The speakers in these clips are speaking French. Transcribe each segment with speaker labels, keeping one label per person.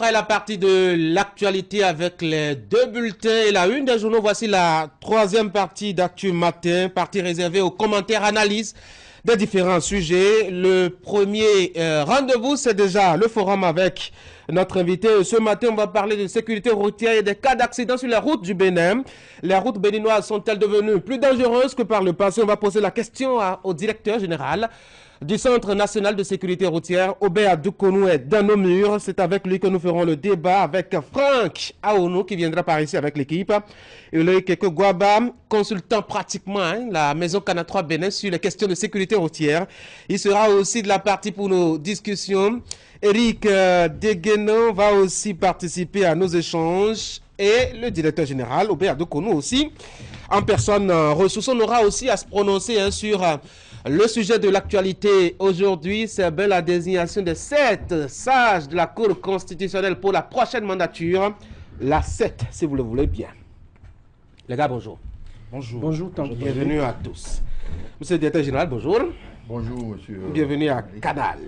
Speaker 1: Après la partie de l'actualité avec les deux bulletins et la une des journaux, voici la troisième partie d'Actu Matin, partie réservée aux commentaires, analyses des différents sujets. Le premier rendez-vous, c'est déjà le forum avec notre invité. Ce matin, on va parler de sécurité routière et des cas d'accidents sur les routes du Bénin. Les routes béninoises sont-elles devenues plus dangereuses que par le passé? On va poser la question au directeur général du Centre national de sécurité routière, Aubert Dukonou, est dans nos murs. C'est avec lui que nous ferons le débat avec Franck Aonou qui viendra par ici avec l'équipe. Et le Keko Guaba, consultant pratiquement la maison Cana 3 Bénin sur les questions de sécurité routière. Il sera aussi de la partie pour nos discussions. Eric Deguenon va aussi participer à nos échanges. Et le directeur général, Aubert Dukonou aussi, en personne ressource. On aura aussi à se prononcer sur le sujet de l'actualité aujourd'hui, c'est bien la désignation des 7 sages de la Cour constitutionnelle pour la prochaine mandature. La 7, si vous le voulez bien. Les gars, bonjour.
Speaker 2: Bonjour.
Speaker 3: Bonjour, Tanguy.
Speaker 1: Bienvenue à tous. Monsieur le directeur général, bonjour.
Speaker 2: Bonjour, monsieur.
Speaker 1: Bienvenue à Canal.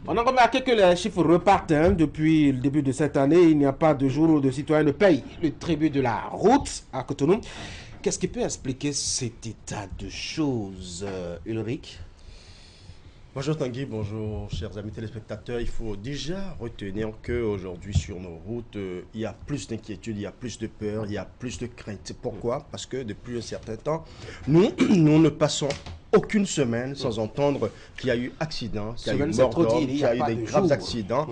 Speaker 1: On a remarqué que les chiffres repartent depuis le début de cette année. Il n'y a pas de jour où de citoyens ne payent le tribut de la route à Cotonou. Qu'est-ce qui peut expliquer cet état de choses, Ulrich?
Speaker 2: Bonjour Tanguy, bonjour chers amis téléspectateurs. Il faut déjà retenir qu'aujourd'hui sur nos routes, il y a plus d'inquiétude, il y a plus de peur, il y a plus de crainte. Pourquoi? Parce que depuis un certain temps, nous ne passons aucune semaine sans entendre qu'il y a eu accident, qu'il y a eu mort d'homme, qu'il y a eu des graves accidents.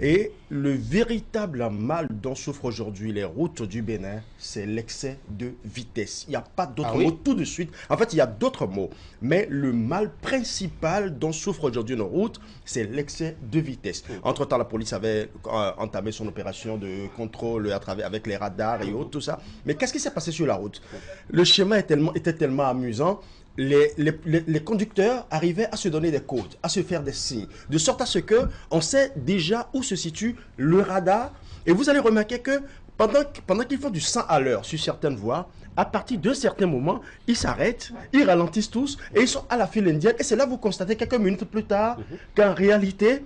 Speaker 2: Et le véritable mal dont souffrent aujourd'hui les routes du Bénin, c'est l'excès de vitesse. Il n'y a pas d'autre mot tout de suite. En fait, il y a d'autres mots. Mais le mal principal dont souffrent aujourd'hui nos routes, c'est l'excès de vitesse. Entre-temps, la police avait entamé son opération de contrôle à travers, avec les radars et autres, tout ça. Mais qu'est-ce qui s'est passé sur la route? Le schéma était tellement amusant. Les conducteurs arrivaient à se donner des codes, à se faire des signes, de sorte à ce qu'on sait déjà où se situe le radar. Et vous allez remarquer que pendant qu'ils font du 100 à l'heure sur certaines voies, à partir de certains moments, ils s'arrêtent, ils ralentissent tous et ils sont à la file indienne. Et c'est là que vous constatez quelques minutes plus tard qu'en réalité,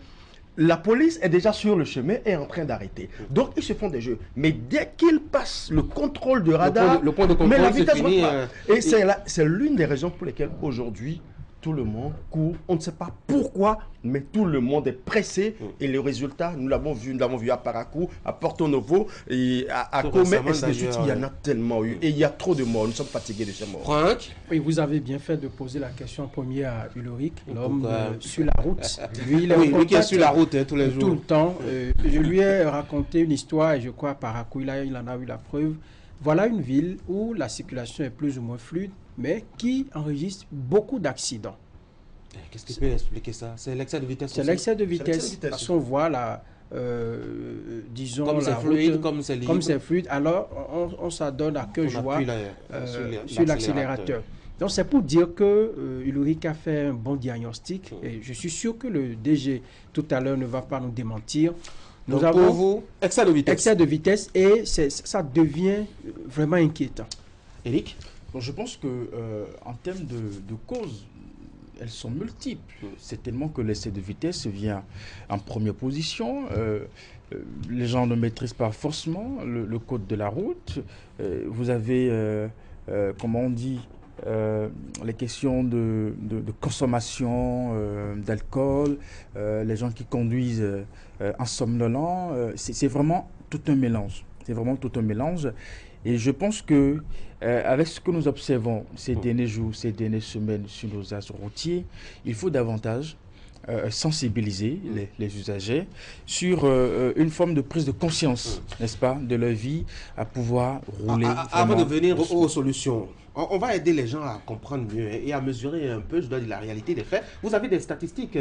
Speaker 2: la police est déjà sur le chemin et est en train d'arrêter. Donc, ils se font des jeux. Mais dès qu'ils passent le contrôle de radar,
Speaker 1: le point de contrôle,
Speaker 2: la vitesse
Speaker 1: fini,
Speaker 2: et c'est l'une des raisons pour lesquelles aujourd'hui, tout le monde court. On ne sait pas pourquoi, mais tout le monde est pressé. Et le résultat, nous l'avons vu à Paracou, à Porto Novo, et à Comé, et ainsi de suite. Il y en a tellement eu. Et il y a trop de morts. Nous sommes fatigués de ces morts.
Speaker 1: Franck?
Speaker 3: Oui, vous avez bien fait de poser la question en premier à Ulrich, l'homme sur la route. Lui,
Speaker 1: lui qui est sur la route tous les jours.
Speaker 3: Tout le temps. Je lui ai raconté une histoire et je crois à Paracou, il en a eu la preuve. Voilà une ville où la circulation est plus ou moins fluide, mais qui enregistre beaucoup d'accidents.
Speaker 1: Qu'est-ce qui peut expliquer ça? C'est l'excès de vitesse.
Speaker 3: C'est l'excès de vitesse. Parce qu'on voit la, disons,
Speaker 1: comme c'est fluide, comme c'est libre.
Speaker 3: Comme c'est fluide, alors on s'adonne à cœur joie sur l'accélérateur. Donc c'est pour dire que Ulrich a fait un bon diagnostic et je suis sûr que le DG tout à l'heure ne va pas nous démentir.
Speaker 1: Nous avons pour vous excès de vitesse.
Speaker 3: Excès de vitesse et ça devient vraiment inquiétant.
Speaker 1: Eric?
Speaker 4: Bon, je pense que en termes de causes, elles sont multiples. C'est tellement que l'excès de vitesse vient en première position. Les gens ne maîtrisent pas forcément le code de la route. Vous avez, comment on dit, les questions de consommation d'alcool, les gens qui conduisent en somnolent, c'est vraiment tout un mélange. C'est vraiment tout un mélange. Et je pense que avec ce que nous observons ces derniers jours, ces dernières semaines sur nos axes routiers, il faut davantage sensibiliser les usagers sur une forme de prise de conscience, n'est-ce pas, de leur vie à pouvoir rouler.
Speaker 1: Avant de venir aux solutions, on va aider les gens à comprendre mieux et à mesurer un peu, je dois dire, la réalité des faits. Vous avez des statistiques,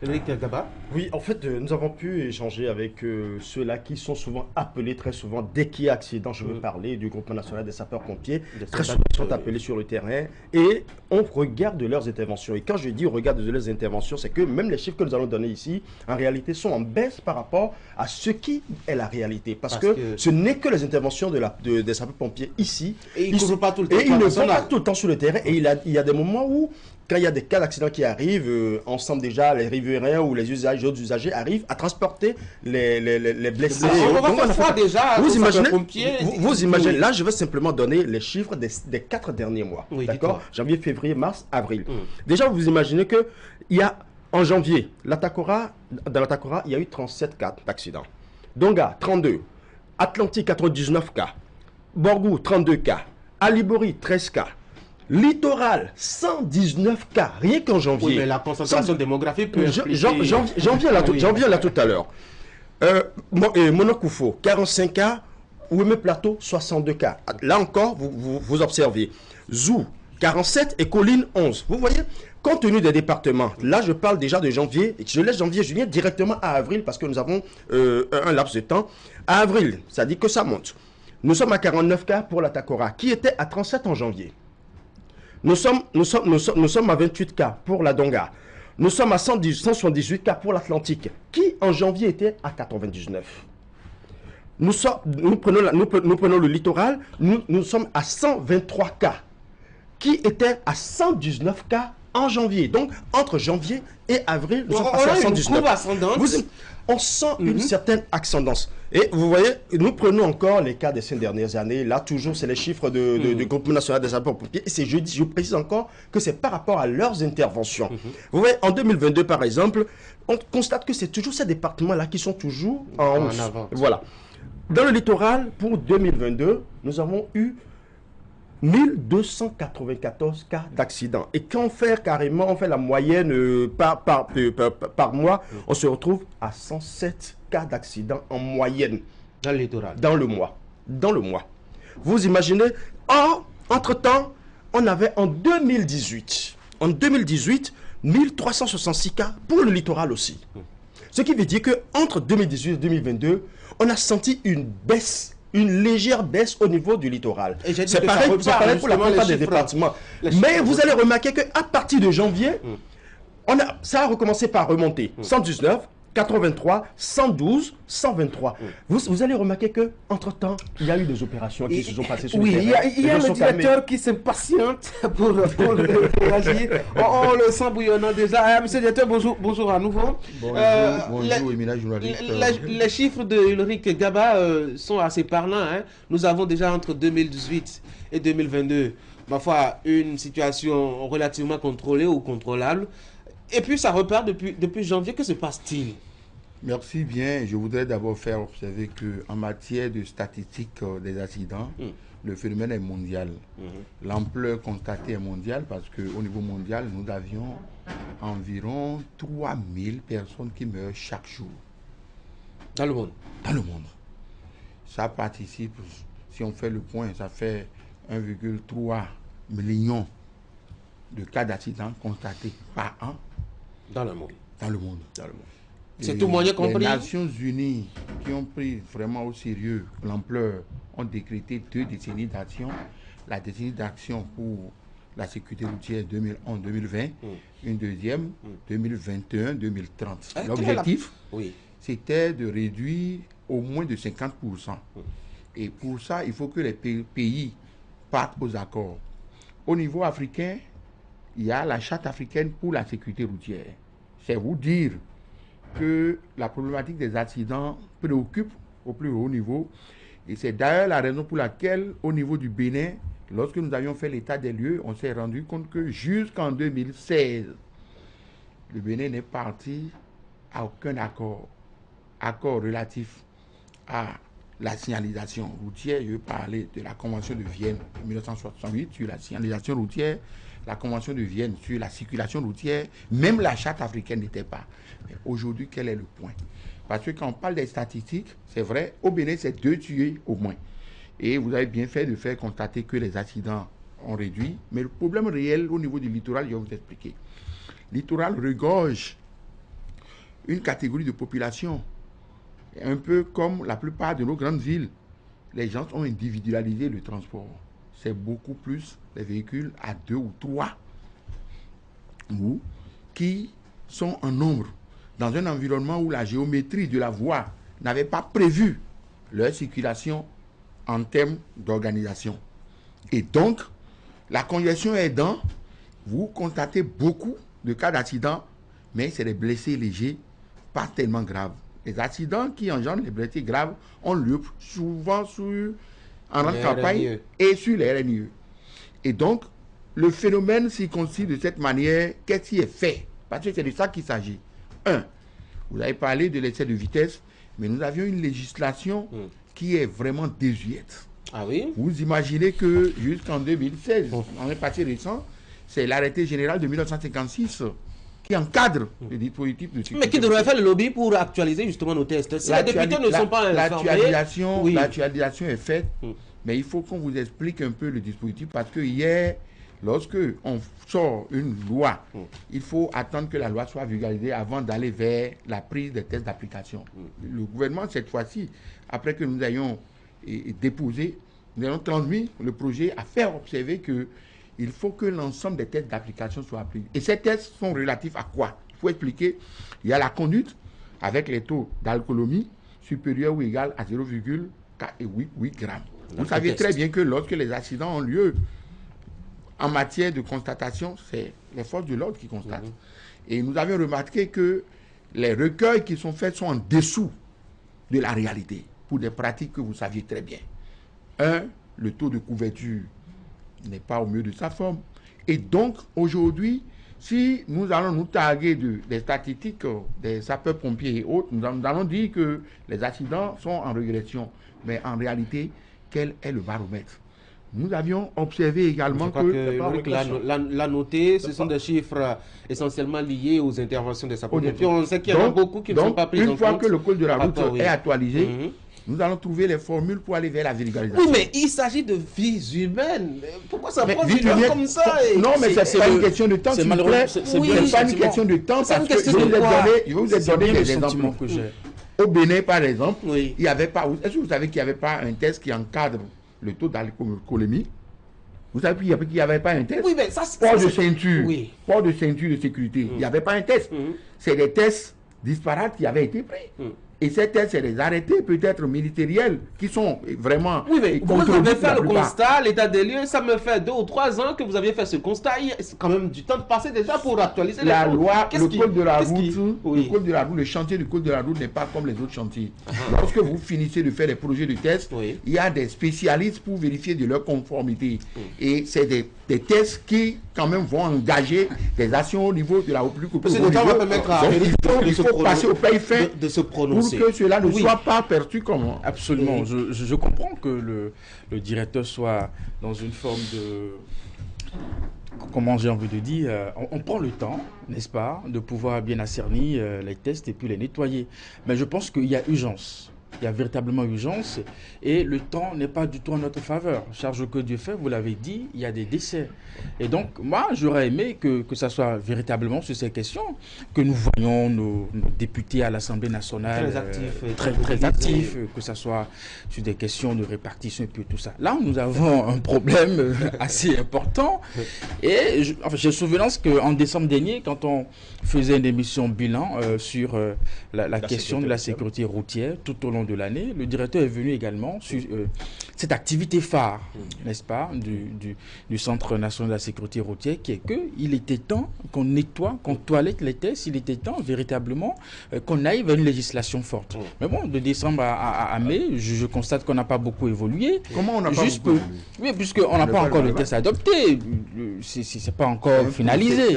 Speaker 1: Eric Gaba?
Speaker 2: Oui, en fait, nous avons pu échanger avec ceux-là qui sont souvent appelés très souvent, dès qu'il y a accident, je veux parler du groupement national des sapeurs-pompiers, très souvent ils sont appelés sur le terrain et on regarde leurs interventions. Et quand je dis on regarde leurs interventions, attention, c'est que même les chiffres que nous allons donner ici, en réalité, sont en baisse par rapport à ce qui est la réalité. Parce que ce n'est que les interventions des sapeurs-pompiers ici.
Speaker 1: Et ils ne vont pas tout le temps.
Speaker 2: Et ils ne vont pas tout le temps sur le terrain. Et il y a des moments où, quand il y a des cas d'accident qui arrivent, ensemble déjà, les riverains ou les autres usagers arrivent à transporter les blessés. Vous imaginez, là, je vais simplement donner les chiffres des 4 derniers mois. Oui, d'accord? Janvier, février, mars, avril. Déjà, vous imaginez que il y a, en janvier, dans l'Atakora, il y a eu 37 cas d'accident. Donga, 32. Atlantique, 99 cas. Borgou, 32 cas. Alibori, 13 cas. Littoral, 119 cas, rien qu'en janvier.
Speaker 1: Oui, mais la concentration démographique peut
Speaker 2: J'en viens là tout à l'heure. Monokoufo, 45 cas. Ouémé Plateau, 62 cas. Là encore, vous observez. Zou, 47 et Colline, 11. Vous voyez, compte tenu des départements, là je parle déjà de janvier, je laisse janvier-juillet directement à avril parce que nous avons un laps de temps. À avril, ça dit que ça monte. Nous sommes à 49 cas pour la Takora, qui était à 37 en janvier. Nous sommes à 28 cas pour la Donga. Nous sommes à 178 cas pour l'Atlantique, qui en janvier était à 99. Nous prenons le littoral, nous sommes à 123 cas, qui était à 119 cas en janvier. Donc, entre janvier et avril, nous sommes passés à 119. On sent une certaine ascendance. Et vous voyez, nous prenons encore les cas des 5 dernières années. Là, toujours, c'est les chiffres du Groupe national des sapeurs-pompiers. Et je précise encore que c'est par rapport à leurs interventions. Vous voyez, en 2022, par exemple, on constate que c'est toujours ces départements-là qui sont toujours en hausse. Voilà. Dans le littoral, pour 2022, nous avons eu 1294 cas d'accident. Et quand on fait la moyenne par mois, on se retrouve à 107 cas d'accident en moyenne.
Speaker 1: Dans le littoral.
Speaker 2: Dans le mois. Vous imaginez, entre-temps, on avait en 2018, 1366 cas pour le littoral aussi. Ce qui veut dire qu'entre 2018 et 2022, on a senti une légère baisse au niveau du littoral. C'est pareil pour la plupart des départements. Mais vous allez remarquer qu'à partir de janvier, ça a recommencé par remonter. 119, 83, 112, 123. Vous allez remarquer qu'entre-temps, il y a eu des opérations qui se sont passées sur le terrain.
Speaker 1: Oui, il y a le directeur qui s'impatiente pour réagir. On le sent bouillonnant déjà. Monsieur le directeur, bonjour à nouveau.
Speaker 5: Bonjour, Emina, journaliste.
Speaker 1: Les chiffres de Ulrich Gaba sont assez parlants. Hein. Nous avons déjà entre 2018 et 2022, parfois, une situation relativement contrôlée ou contrôlable. Et puis ça repart depuis janvier. Que se passe-t-il?
Speaker 5: Merci bien. Je voudrais d'abord faire observer qu'en matière de statistiques des accidents, le phénomène est mondial. L'ampleur constatée est mondiale parce qu'au niveau mondial, nous avions environ 3000 personnes qui meurent chaque jour.
Speaker 1: Dans le monde?
Speaker 5: Dans le monde. Ça participe, si on fait le point, ça fait 1,3 million de cas d'accidents constatés par an.
Speaker 1: Dans le monde.
Speaker 5: Dans le monde.
Speaker 1: C'est tout moyen compris.
Speaker 5: Les Nations Unies, qui ont pris vraiment au sérieux l'ampleur, ont décrété 2 décennies d'action. La décennie d'action pour la sécurité routière 2011-2020, une deuxième 2021-2030. L'objectif, c'était de réduire au moins de 50%. Et pour ça, il faut que les pays partent aux accords. Au niveau africain, il y a la charte africaine pour la sécurité routière. C'est vous dire que la problématique des accidents préoccupe au plus haut niveau. Et c'est d'ailleurs la raison pour laquelle, au niveau du Bénin, lorsque nous avions fait l'état des lieux, on s'est rendu compte que jusqu'en 2016, le Bénin n'est parti à aucun accord relatif à la signalisation routière. Je veux parler de la Convention de Vienne de 1968 sur la signalisation routière, la Convention de Vienne sur la circulation routière, même la charte africaine n'était pas. Mais aujourd'hui, quel est le point? Parce que quand on parle des statistiques, c'est vrai, au Bénin, c'est 2 tués au moins. Et vous avez bien fait de faire constater que les accidents ont réduit. Mais le problème réel au niveau du littoral, je vais vous expliquer. Le littoral regorge une catégorie de population, un peu comme la plupart de nos grandes villes. Les gens ont individualisé le transport. C'est beaucoup plus les véhicules à 2 ou 3 roues qui sont en nombre dans un environnement où la géométrie de la voie n'avait pas prévu leur circulation en termes d'organisation. Et donc, la congestion aidant, vous constatez beaucoup de cas d'accidents, mais c'est des blessés légers, pas tellement graves. Les accidents qui engendrent les blessés graves ont lieu souvent en rente campagne et sur les RNIE. Et donc, le phénomène s'y constitue de cette manière. Qu'est-ce qui est fait? Parce que c'est de ça qu'il s'agit. Vous avez parlé de l'excès de vitesse, mais nous avions une législation qui est vraiment désuète.
Speaker 1: Ah oui?
Speaker 5: Vous imaginez que jusqu'en 2016, en un passé récent, c'est l'arrêté général de 1956 qui encadre le dispositif de sécurité.
Speaker 1: Mais qui devrait faire le lobby pour actualiser justement nos tests? Si les députés ne sont pas informés...
Speaker 5: L'actualisation est faite, mais il faut qu'on vous explique un peu le dispositif, parce que hier, lorsque on sort une loi, il faut attendre que la loi soit vulgarisée avant d'aller vers la prise des tests d'application. Le gouvernement, cette fois-ci, après que nous ayons déposé, nous avons transmis le projet à faire observer que il faut que l'ensemble des tests d'application soient appliqués. Et ces tests sont relatifs à quoi? Il faut expliquer. Il y a la conduite avec les taux d'alcoolémie supérieurs ou égal à 0,8 grammes. Vous savez très bien que lorsque les accidents ont lieu, en matière de constatation, c'est les forces de l'ordre qui constatent. Et nous avions remarqué que les recueils qui sont faits sont en dessous de la réalité, pour des pratiques que vous saviez très bien. Le taux de couverture n'est pas au mieux de sa forme. Et donc, aujourd'hui, si nous allons nous targuer des statistiques des sapeurs-pompiers et autres, nous allons dire que les accidents sont en régression. Mais en réalité, quel est le baromètre? Nous avions observé également
Speaker 1: la noté, ce sont des chiffres essentiellement liés aux interventions des sapeurs-pompiers. On sait qu'il y en a beaucoup qui ne sont pas pris en compte.
Speaker 5: Une fois que le code de la route est actualisé, nous allons trouver les formules pour aller vers la vulgarisation.
Speaker 1: Oui, mais il s'agit de vies humaines. Pourquoi ça prend une heure comme ça?
Speaker 5: Non, mais c'est pas une question de temps, c'est pas une question de temps, parce que je vais vous donner des exemples que j'ai. Au Bénin, par exemple, il n'y avait pas... Est-ce que vous savez qu'il n'y avait pas un test qui encadre le taux d'alcoolémie? Vous savez qu'il n'y avait pas un test?
Speaker 1: Oui, mais ça...
Speaker 5: Port de ceinture, port de ceinture de sécurité. Il n'y avait pas un test. C'est des tests disparates qui avaient été pris. Et ces tests, c'est des arrêtés peut-être ministériels qui sont vraiment...
Speaker 1: Oui, mais vous avez fait le constat, l'état des lieux, ça me fait 2 ou 3 ans que vous aviez fait ce constat. C'est quand même du temps de passer déjà pour actualiser les
Speaker 5: la loi, le code de la route, le code de la route, le chantier du code de la route n'est pas comme les autres chantiers. Lorsque vous finissez de faire des projets de tests, il y a des spécialistes pour vérifier de leur conformité. Et c'est des tests qui quand même vont engager des actions au niveau de la République. Il faut passer au pays fin
Speaker 1: de se prononcer.
Speaker 5: Pour que cela ne soit pas perçu comme...
Speaker 4: Absolument. Je comprends que le directeur soit dans une forme de... Comment j'ai envie de dire, on prend le temps, n'est-ce pas, de pouvoir bien ascerner les tests et puis les nettoyer. Mais je pense qu'il y a urgence. Il y a véritablement urgence et le temps n'est pas du tout en notre faveur. Charge que Dieu fait, vous l'avez dit, il y a des décès. Et donc, moi, j'aurais aimé que ça soit véritablement sur ces questions, que nous voyons nos députés à l'Assemblée nationale très actifs, que ça soit sur des questions de répartition et puis tout ça. Là, nous avons un problème assez important. Et j'ai souvenance qu'en décembre dernier, quand on faisait une émission bilan sur la question de la sécurité routière tout au long de l'année, le directeur est venu également sur cette activité phare, n'est-ce pas, du Centre national de la sécurité routière, qui est qu'il était temps qu'on nettoie, qu'on toilette les tests, il était temps véritablement qu'on aille vers une législation forte. Mais bon, de décembre à mai, je constate qu'on n'a pas beaucoup évolué.
Speaker 5: Comment on n'a pas beaucoup évolué?
Speaker 4: Oui, puisqu'on n'a pas encore le test adopté, c'est pas encore finalisé.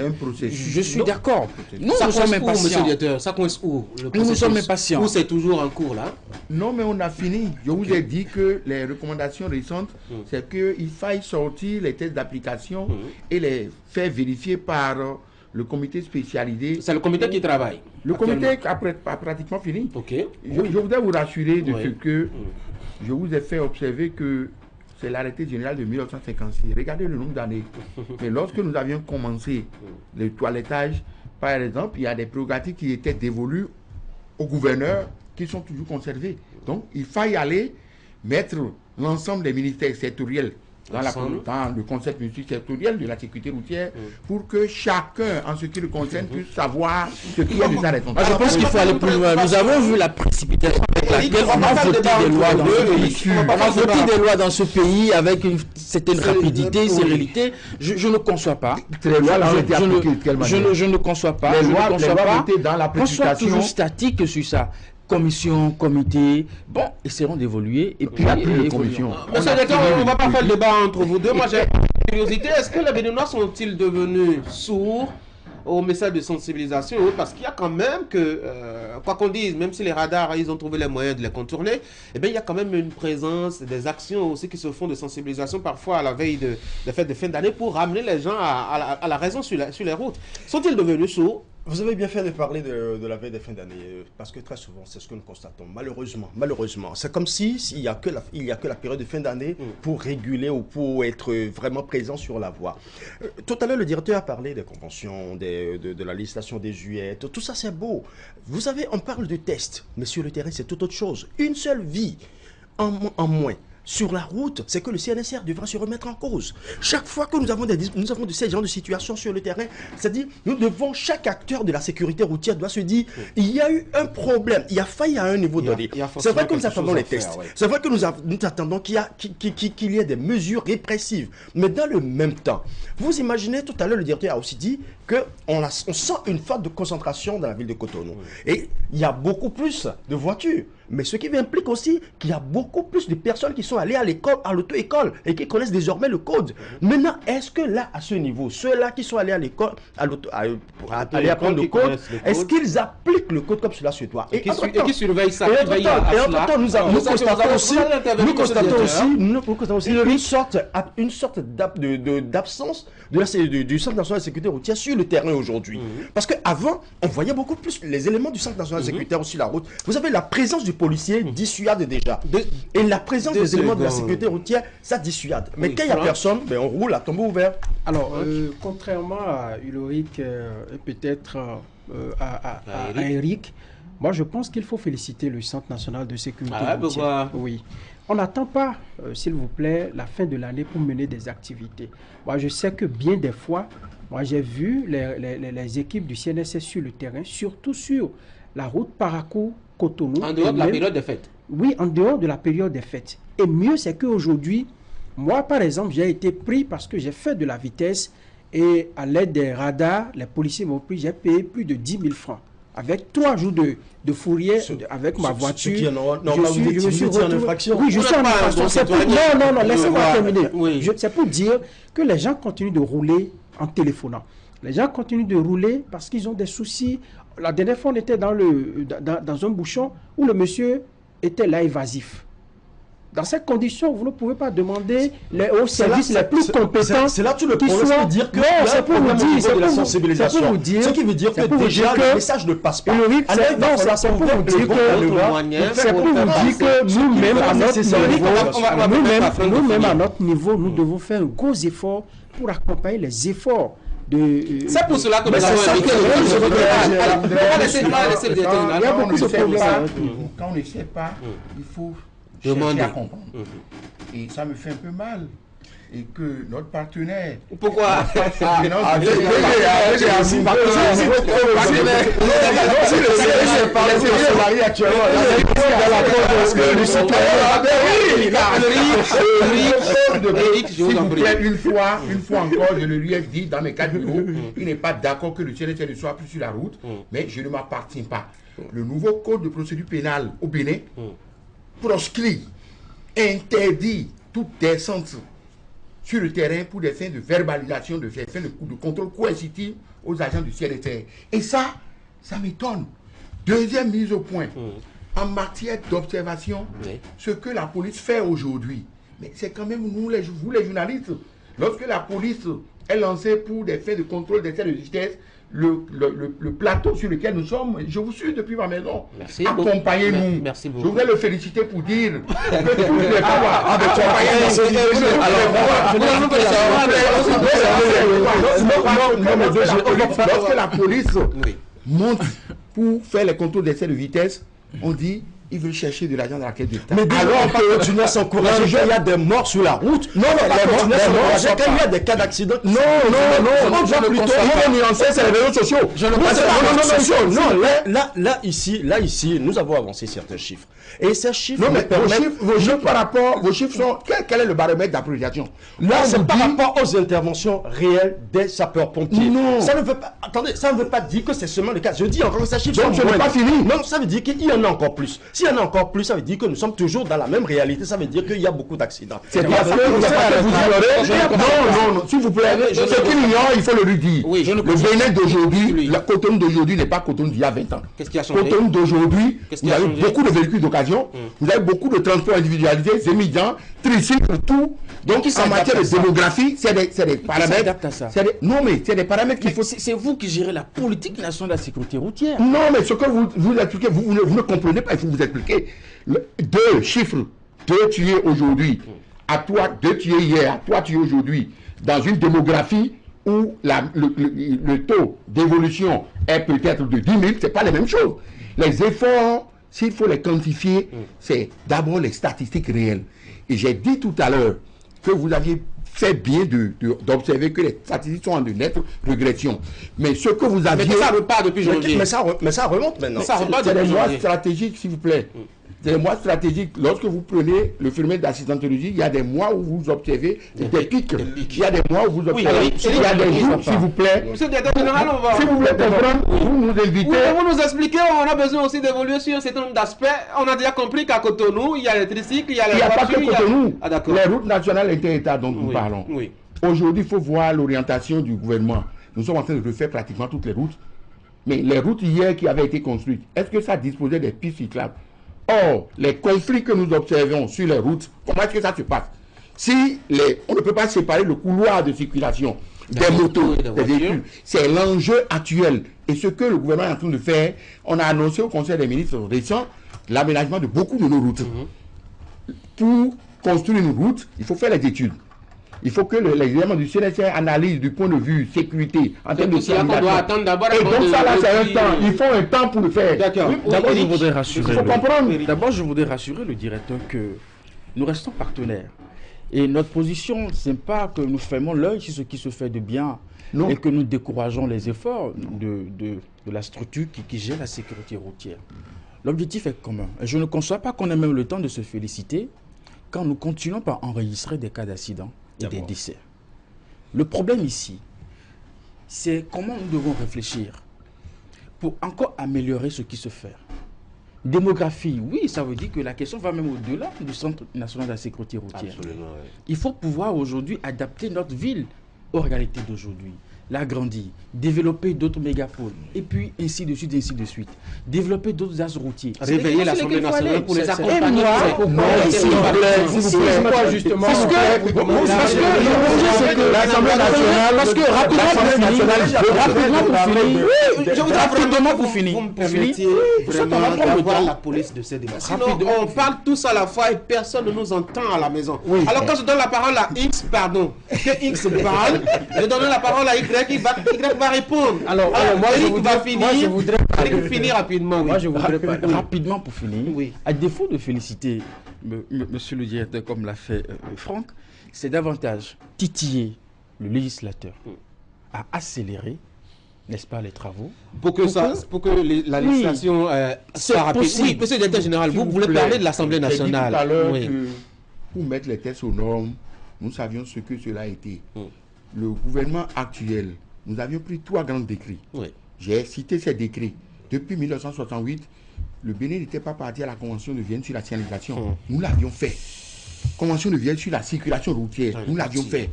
Speaker 4: Je suis d'accord. Nous sommes impatients.
Speaker 1: Ça coince où?
Speaker 4: Nous sommes impatients.
Speaker 1: Ou c'est toujours en cours là?
Speaker 5: Non, mais on a fini. Je vous ai dit que les recommandations récentes, c'est qu'il faille sortir les tests d'application et les faire vérifier par le comité spécialisé.
Speaker 1: C'est le comité qui travaille?
Speaker 5: Le comité a pratiquement fini.
Speaker 1: Okay.
Speaker 5: Je voudrais vous rassurer de ce que je vous ai fait observer que c'est l'arrêté général de 1956. Regardez le nombre d'années. Mais lorsque nous avions commencé le toilettage, par exemple, il y a des prérogatives qui étaient dévolues au gouverneur qui sont toujours conservées. Donc, il faille aller mettre l'ensemble des ministères sectoriels dans le concept multisectoriel de la sécurité routière pour que chacun, en ce qui le concerne, puisse savoir ce qui est déjà responsable.
Speaker 4: Je pense qu'il faut aller plus loin. Nous avons vu la précipitation avec laquelle on a voté des lois dans ce pays. On a voté des lois dans ce pays avec une certaine rapidité, sérénité. Je ne conçois pas.
Speaker 5: Les lois ont été appliquées de quelle manière?
Speaker 4: Je ne conçois pas.
Speaker 5: Les lois votées dans la
Speaker 4: précipitation. On soit toujours statique sur ça. Commission, comité, bon, essaierons d'évoluer et puis
Speaker 5: les commissions.
Speaker 1: Monsieur le directeur, on ne va pas faire le débat entre vous deux. Moi, j'ai une curiosité. Est-ce que les Béninois sont-ils devenus sourds au message de sensibilisation? Parce qu'il y a quand même que, quoi qu'on dise, même si les radars, ils ont trouvé les moyens de les contourner, eh bien, il y a quand même une présence, des actions aussi qui se font de sensibilisation, parfois à la veille de fêtes de fin d'année, pour ramener les gens à la raison sur les routes. Sont-ils devenus sourds?
Speaker 2: Vous avez bien fait de parler de la veille de fin d'année, parce que très souvent, c'est ce que nous constatons. Malheureusement, c'est comme si il n'y a que la période de fin d'année pour réguler ou pour être vraiment présent sur la voie. Tout à l'heure, le directeur a parlé des conventions, de la législation des UE, tout ça c'est beau. Vous savez, on parle de tests, mais sur le terrain, c'est tout autre chose. Une seule vie en moins sur la route, c'est que le CNSR devra se remettre en cause. Chaque fois que nous avons de ces genres de situations sur le terrain, c'est-à-dire, chaque acteur de la sécurité routière doit se dire, il y a eu un problème, il y a failli à un niveau donné. C'est vrai que nous attendons les tests, c'est vrai que nous attendons qu'il y ait des mesures répressives. Mais dans le même temps, vous imaginez, tout à l'heure, le directeur a aussi dit qu'on sent une forte de concentration dans la ville de Cotonou. Et il y a beaucoup plus de voitures. Mais ce qui implique aussi qu'il y a beaucoup plus de personnes qui sont allées à l'école, à l'auto-école, et qui connaissent désormais le code. Maintenant, est-ce que là, à ce niveau, ceux-là qui sont allés à l'école, pour aller apprendre le code, est-ce qu'ils appliquent le code comme cela se doit?
Speaker 1: Et qui surveillent ça?
Speaker 2: Et entre-temps, nous constatons aussi une sorte d'absence du Centre national de sécurité routière sur le terrain aujourd'hui. Parce qu'avant, on voyait beaucoup plus les éléments du Centre national de sécurité sur la route. Vous avez la présence du policier dissuade déjà. Et la présence des éléments de la sécurité routière, ça dissuade. Mais quand il n'y a personne, on roule à tombeau ouvert.
Speaker 3: Alors, contrairement à Ulrich et peut-être à Eric, moi je pense qu'il faut féliciter le Centre national de sécurité routière. Oui. On n'attend pas, s'il vous plaît, la fin de l'année pour mener des activités. Moi, je sais que bien des fois, moi j'ai vu les équipes du CNSS sur le terrain, surtout sur la route Parakou-Cotonou.
Speaker 1: En dehors de la période des fêtes.
Speaker 3: Oui, en dehors de la période des fêtes. Et mieux, c'est qu'aujourd'hui, moi, par exemple, j'ai été pris parce que j'ai fait de la vitesse et à l'aide des radars, les policiers m'ont pris, j'ai payé plus de 10 000 francs. Avec 3 jours de fourrier, avec ma voiture, je me suis retrouvé en infraction. Oui, je suis en infraction. Non, laissez-moi terminer. Oui. C'est pour dire que les gens continuent de rouler en téléphonant. Les gens continuent de rouler parce qu'ils ont des soucis. La dernière fois, on était dans un bouchon où le monsieur était là évasif. Dans ces conditions, vous ne pouvez pas demander aux services les plus compétents.
Speaker 2: C'est là tout le problème, c'est dire que
Speaker 3: c'est pour vous dire,
Speaker 2: de la sensibilisation. Ce qui veut dire que déjà le message ne passe pas.
Speaker 3: Non, c'est pour vous dire que nous-mêmes à notre niveau, nous devons faire un gros effort pour accompagner les efforts.
Speaker 1: C'est pour cela que nous avons
Speaker 5: il y a beaucoup de problèmes. Quand on ne sait pas, il faut chercher à comprendre. Et ça me fait un peu mal. Et que notre partenaire...
Speaker 1: Pourquoi?
Speaker 5: Une fois encore, je le lui ai dit dans mes 4 vidéos, il n'est pas d'accord que le CNSR ne soit plus sur la route, mais je ne m'appartiens pas. Le nouveau code de procédure pénale au Bénin proscrit, interdit toute descente sur le terrain pour des fins de verbalisation, de fins de contrôle coercitif aux agents du CNSR. Et ça m'étonne. Deuxième mise au point, en matière d'observation, ce que la police fait aujourd'hui, mais c'est quand même vous les journalistes, lorsque la police est lancée pour des fins de contrôle des de vitesse, le plateau sur lequel nous sommes, je vous suis depuis ma maison. Accompagnez-nous.
Speaker 1: Merci beaucoup.
Speaker 5: Je voudrais le féliciter pour dire que tous les pouvoirs lorsque la police monte pour faire les contrôles d'essai de vitesse, on dit ils veulent chercher de l'argent dans la caisse d'État.
Speaker 2: Mais alors on peut continuer à s'encourager qu'il y a des morts sur la route. Non, quand il y a des cas d'accident.
Speaker 5: Non, on doit plutôt nuancer, c'est les réseaux sociaux.
Speaker 2: Là, ici, nous avons avancé certains chiffres. Et ces chiffres.
Speaker 5: Non, mais vos chiffres par rapport, vos chiffres sont. Quel est le baromètre d'appréciation?
Speaker 2: Là, c'est par rapport aux interventions réelles des sapeurs-pompiers.
Speaker 5: Non.
Speaker 2: Ça ne veut pas. Attendez, ça ne veut pas dire que c'est seulement le cas. Je dis encore que ces chiffres sont.
Speaker 5: Donc, ce n'est pas fini.
Speaker 2: Non, ça veut dire qu'il y en a encore plus. S'il y en a encore plus, ça veut dire que nous sommes toujours dans la même réalité. Ça veut dire qu'il y a beaucoup d'accidents.
Speaker 5: C'est parce que vous ignorez. Non, s'il vous plaît. Ce qu'il ignore, il faut le lui dire. Le Bénin d'aujourd'hui, la Cotonou d'aujourd'hui n'est pas Cotonou d'il y a 20 ans.
Speaker 1: Qu'est-ce qui a changé?
Speaker 5: Cotonou d'aujourd'hui, vous avez beaucoup de véhicules d'occasion, vous avez beaucoup de transports individualisés, émigrants, tricycles, tout. Donc, en matière de démographie, c'est des paramètres. Non, mais c'est des paramètres qu'il faut.
Speaker 4: C'est vous qui gérez la politique nationale de la sécurité routière.
Speaker 5: Non, mais ce que vous expliquez, vous ne comprenez pas, il faut vous expliquer. 2 chiffres, 2 tués aujourd'hui, à toi 2 tués hier, à toi tués aujourd'hui, dans une démographie où le taux d'évolution est peut-être de 10 000, ce n'est pas la même chose. Les efforts, s'il faut les quantifier, c'est d'abord les statistiques réelles. Et j'ai dit tout à l'heure que vous aviez fait bien d'observer que les statistiques sont en de nette régression. Mais ce que vous aviez...
Speaker 1: Mais ça repart depuis janvier.
Speaker 2: Mais ça remonte maintenant.
Speaker 5: C'est des mois stratégiques, s'il vous plaît. C'est des mois stratégiques. Lorsque vous prenez le phénomène d'assistantologie, il y a des mois où vous observez des pics. Il y a des mois où vous observez... il y a des jours, s'il vous plaît.
Speaker 1: Monsieur le directeur général, on va...
Speaker 5: Si vous voulez comprendre, vous nous invitez...
Speaker 1: Oui, vous nous expliquez, on a besoin aussi d'évoluer sur un certain nombre d'aspects. On a déjà compris qu'à Cotonou, il y a les tricycles, il y a les voitures...
Speaker 5: Il n'y a pas que Cotonou.
Speaker 1: Ah, d'accord.
Speaker 5: Les routes nationales inter-États dont nous parlons.
Speaker 1: Oui.
Speaker 5: Aujourd'hui, il faut voir l'orientation du gouvernement. Nous sommes en train de refaire pratiquement toutes les routes. Mais les routes hier qui avaient été construites, est-ce que ça disposait des pistes cyclables? Or, les conflits que nous observons sur les routes, comment est-ce que ça se passe? On ne peut pas séparer le couloir de circulation des motos, des véhicules. C'est l'enjeu actuel. Et ce que le gouvernement est en train de faire, on a annoncé au Conseil des ministres récent l'aménagement de beaucoup de nos routes. Pour construire une route, il faut faire les études. Il faut que les éléments du CNSR analysent du point de vue sécurité en termes de
Speaker 1: sécurité.
Speaker 5: Et donc ça là, c'est un temps. Il faut un temps pour le faire.
Speaker 4: D'accord. D'abord, je voudrais rassurer.
Speaker 5: Il faut comprendre.
Speaker 4: D'abord, je voudrais rassurer le directeur que nous restons partenaires. Et notre position, ce n'est pas que nous fermons l'œil sur ce qui se fait de bien et que nous décourageons les efforts de la structure qui gère la sécurité routière. L'objectif est commun. Et je ne conçois pas qu'on ait même le temps de se féliciter quand nous continuons par enregistrer des cas d'accidents et des décès. Le problème ici, c'est comment nous devons réfléchir pour encore améliorer ce qui se fait. Démographie, oui, ça veut dire que la question va même au-delà du Centre national de la sécurité routière.
Speaker 1: Absolument, oui.
Speaker 4: Il faut pouvoir aujourd'hui adapter notre ville aux réalités d'aujourd'hui. L'agrandir, développer d'autres mégapoles, et puis ainsi de suite, ainsi de suite. Développer d'autres axes routiers.
Speaker 1: Réveiller l'Assemblée nationale pour les accompagner.
Speaker 5: S'il vous plaît, justement. Parce que l'Assemblée nationale,
Speaker 4: parce que rapidement pour finir,
Speaker 1: vous me permettez vraiment d'avoir la police de ces débats. Sinon, on parle tous à la fois et personne ne nous entend à la maison. Alors quand je donne la parole à X, pardon, que X parle, je donne la parole à Y, Y va répondre. Alors moi, je voudrais finir rapidement.
Speaker 4: Moi, je voudrais rapidement pour finir. Oui. À défaut de féliciter monsieur le directeur comme l'a fait Franck, c'est davantage titiller le législateur à accélérer, n'est-ce pas, les travaux
Speaker 1: pour que la législation soit rapide. Oui, monsieur le directeur général, vous voulez parler de l'Assemblée nationale.
Speaker 5: Tout à l'heure que pour mettre les tests aux normes, nous savions ce que cela a été. Le gouvernement actuel, nous avions pris 3 grands décrets. J'ai cité ces décrets. Depuis 1968, le Bénin n'était pas parti à la Convention de Vienne sur la signalisation. Nous l'avions fait. Convention de Vienne sur la circulation routière. Nous l'avions fait.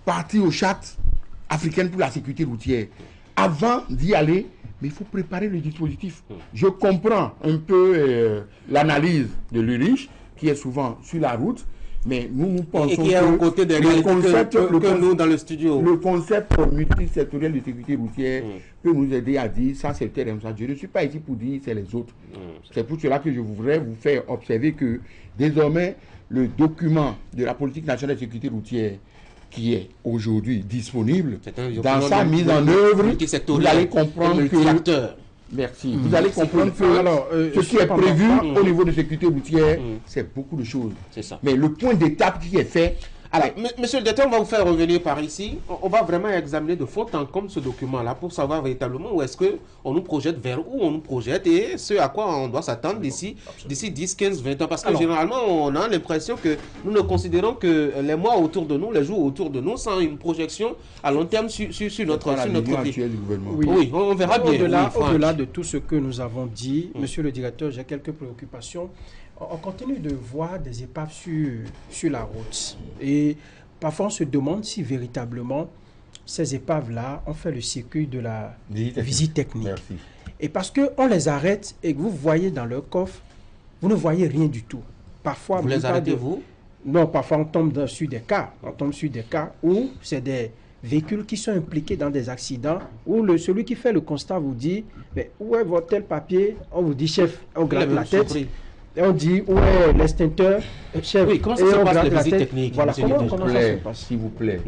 Speaker 5: Parti aux chartes africaines pour la sécurité routière. Avant d'y aller, mais il faut préparer le dispositif. Je comprends un peu l'analyse de l'URICH, qui est souvent sur la route. Mais nous pensons
Speaker 1: qui est aux côtés des réalités que nous dans le studio.
Speaker 5: Le concept multisectoriel de sécurité routière peut nous aider à dire ça c'est tel et ça. Je ne suis pas ici pour dire c'est les autres. C'est pour cela que je voudrais vous faire observer que désormais le document de la politique nationale de sécurité routière qui est aujourd'hui disponible, dans sa mise en œuvre, vous allez comprendre que Merci. Vous allez comprendre que ce qui est prévu au niveau de sécurité routière, c'est beaucoup de choses.
Speaker 1: C'est ça.
Speaker 5: Mais le point d'étape qui est fait...
Speaker 1: Alors, monsieur le directeur, on va vous faire revenir par ici. On va vraiment examiner de fond en comble ce document-là pour savoir véritablement où est-ce qu'on nous projette, vers où on nous projette et ce à quoi on doit s'attendre d'ici 10, 15, 20 ans. Parce que généralement, on a l'impression que nous ne considérons que les mois autour de nous, les jours autour de nous, sans une projection à long terme sur notre côté.
Speaker 3: Oui, on verra bien. Au-delà de tout ce que nous avons dit, monsieur le directeur, j'ai quelques préoccupations. On continue de voir des épaves sur la route. Et parfois, on se demande si véritablement ces épaves-là ont fait le circuit de la visite technique.
Speaker 5: Merci.
Speaker 3: Et parce qu'on les arrête et que vous voyez dans leur coffre, vous ne voyez rien du tout. Parfois,
Speaker 1: vous les arrêtez, vous?
Speaker 3: Non, parfois on tombe sur des cas. On tombe sur des cas où c'est des véhicules qui sont impliqués dans des accidents, où celui qui fait le constat vous dit, mais où est votre tel papier? On vous dit, chef, on gratte la tête. Et on dit, où est l'extincteur, chef?
Speaker 1: Oui, comment ça se passe les visites techniques?
Speaker 3: Voilà, comment ça se passe?
Speaker 5: S'il vous plaît.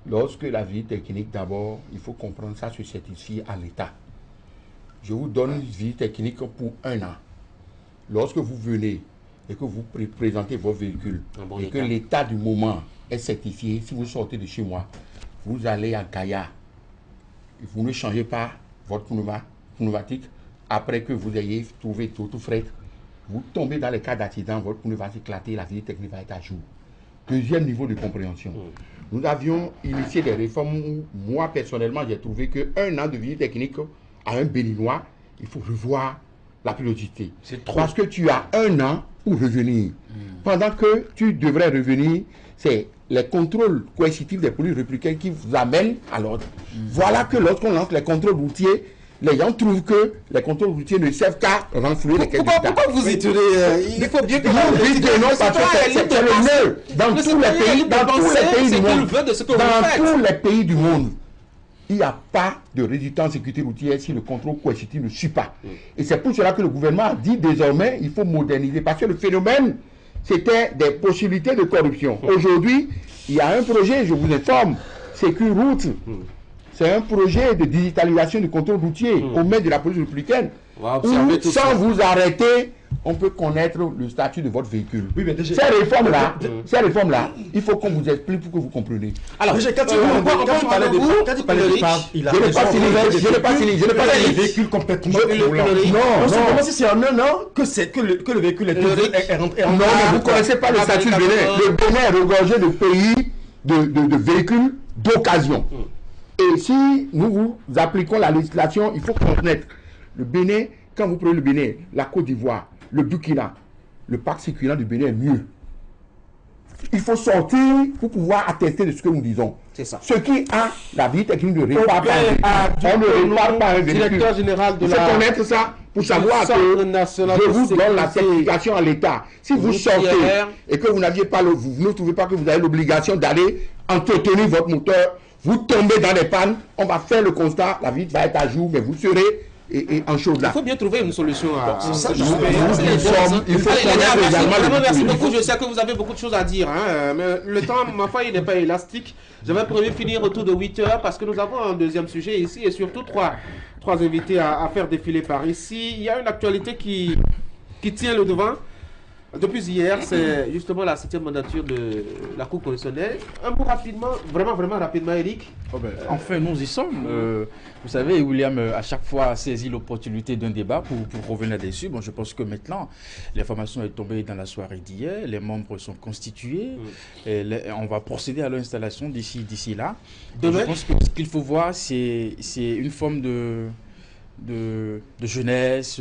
Speaker 5: Lorsque la visite technique, d'abord, il faut comprendre ça se certifie à l'État. Je vous donne une visite technique pour 1 an. Lorsque vous venez et que vous présentez vos véhicules et que l'état du moment est certifié, si vous sortez de chez moi, vous allez à Gaïa. Vous ne changez pas votre pneumatique après que vous ayez trouvé tout frais. Vous tombez dans les cas d'accident, votre pneu va s'éclater, la visite technique va être à jour. Deuxième niveau de compréhension. Nous avions initié des réformes où, moi personnellement, j'ai trouvé qu'un an de visite technique à un Béninois, il faut revoir la pilotité. Parce que tu as 1 an pour revenir. Pendant que tu devrais revenir, c'est les contrôles coercitifs des polices républicaines qui vous amènent à l'ordre. Voilà que lorsqu'on lance les contrôles routiers, les gens trouvent que les contrôles routiers ne servent qu'à renflouer les caisses d'État.
Speaker 1: Pourquoi vous étonnez? Il faut bien que
Speaker 5: vous dites que non, parce que c'est le nœud dans tous les pays du monde. Il n'y a pas de résultat en sécurité routière si le contrôle coercitif ne suit pas. Et c'est pour cela que le gouvernement a dit désormais il faut moderniser. Parce que le phénomène, c'était des possibilités de corruption. Aujourd'hui, il y a un projet, je vous informe, Sécurroute. C'est un projet de digitalisation du contrôle routier au maître de la police républicaine. Où, sans vous arrêter, on peut connaître le statut de votre véhicule. Oui, mais déjà, ces réformes-là, il faut qu'on vous explique pour que vous compreniez.
Speaker 2: Alors, quand tu parlais de phare, il a
Speaker 5: je n'ai pas fini.
Speaker 2: Les véhicules complètement roulants. Non, comment si c'est en 1 an que le véhicule est rentré en...
Speaker 5: Non, mais vous ne connaissez pas le statut du Bénin. Le Bénin est regorgé de pays de véhicules d'occasion. Et si nous vous appliquons la législation, il faut connaître le Bénin. Quand vous prenez le Bénin, la Côte d'Ivoire, le Burkina, le parc circulant du Bénin est mieux. Il faut sortir pour pouvoir attester de ce que nous disons.
Speaker 1: C'est ça.
Speaker 5: Ce qui a la vie technique de répare on ne répare pas un véhicule.
Speaker 1: Directeur général de
Speaker 5: il faut connaître ça pour savoir que je vous donne la certification à l'État. Si vous sortez et que vous n'aviez pas vous ne trouvez pas que vous avez l'obligation d'aller entretenir votre moteur, vous tombez dans des pannes, on va faire le constat, la vie va être à jour, mais vous serez en chaud là.
Speaker 1: Il faut bien trouver une solution à ça.
Speaker 5: Il faut connaître également.
Speaker 1: Merci beaucoup, je sais que vous avez beaucoup de choses à dire, mais le temps, ma foi, il n'est pas élastique. J'avais prévu finir autour de 8 heures parce que nous avons un deuxième sujet ici et surtout trois invités à faire défiler par ici. Il y a une actualité qui tient le devant. Depuis hier, c'est justement la 7e mandature de la Cour constitutionnelle. Un mot rapidement, vraiment rapidement, Eric.
Speaker 4: Enfin, nous y sommes. Vous savez, William à chaque fois saisi l'opportunité d'un débat pour revenir dessus. Bon, je pense que maintenant, l'information est tombée dans la soirée d'hier. Les membres sont constitués. Et on va procéder à leur installation d'ici là. Je pense que ce qu'il faut voir, c'est une forme de jeunesse,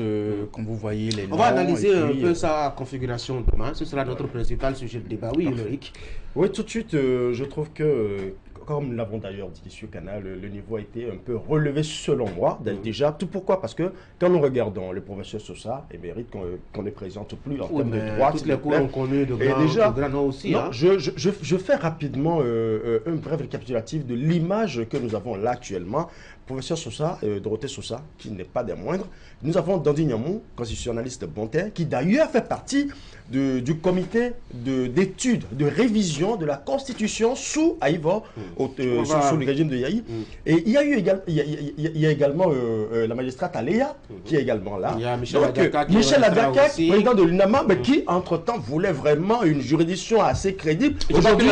Speaker 4: comme vous voyez les noms.
Speaker 1: On va analyser un peu sa configuration demain. Ce sera notre principal sujet de débat. Oui, Ulrich.
Speaker 2: Oui, tout de suite, je trouve que, comme nous l'avons d'ailleurs dit sur Canal, le niveau a été un peu relevé selon moi. Déjà, tout pourquoi? Parce que quand nous regardons le professeur Sosa, il mérite qu'on ne présente plus en termes de droit.
Speaker 1: Toutes les cours ont connu de grands noms aussi.
Speaker 2: Non, je fais rapidement un bref récapitulatif de l'image que nous avons là actuellement. Professeur Sosa, Dorothée Sosa, qui n'est pas des moindres. Nous avons Dandy Niamou, constitutionnaliste Bontin, qui d'ailleurs fait partie du comité d'études, de révision révision de la Constitution sous Aïvo, sous le régime de Yahi. Et il y a eu également la magistrate Aléa, qui est également là.
Speaker 1: Il y a Michel
Speaker 2: Adaka, président de l'UNAMA, mais qui, entre-temps, voulait vraiment une juridiction assez crédible. Aujourd'hui,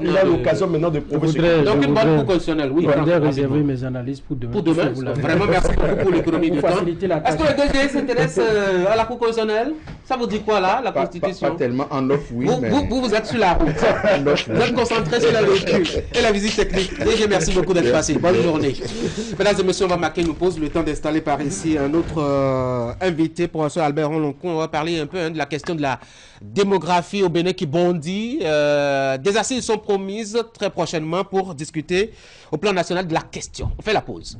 Speaker 2: il a l'occasion maintenant de prouver ce
Speaker 1: Donc, une bonne Cour constitutionnelle, oui.
Speaker 3: Je voudrais réserver mes analyses pour demain.
Speaker 1: Pour demain, vraiment, merci beaucoup pour l'économie du temps. Est-ce que le DG s'intéresse à la Cour constitutionnelle? Ça vous dit quoi là, la Constitution?
Speaker 5: Pas tellement en off, oui.
Speaker 1: Vous êtes sur la route. Vous êtes concentré sur la lecture et la visite technique. DG, merci beaucoup d'être passé. Bonne journée. Mesdames et messieurs, on va marquer une pause. Le temps d'installer par ici un autre invité, professeur Albert Ronloncon. On va parler un peu de la question de la démographie au Bénin qui bondit. Des assises sont promises très prochainement pour discuter au plan national de la question. On fait la pause.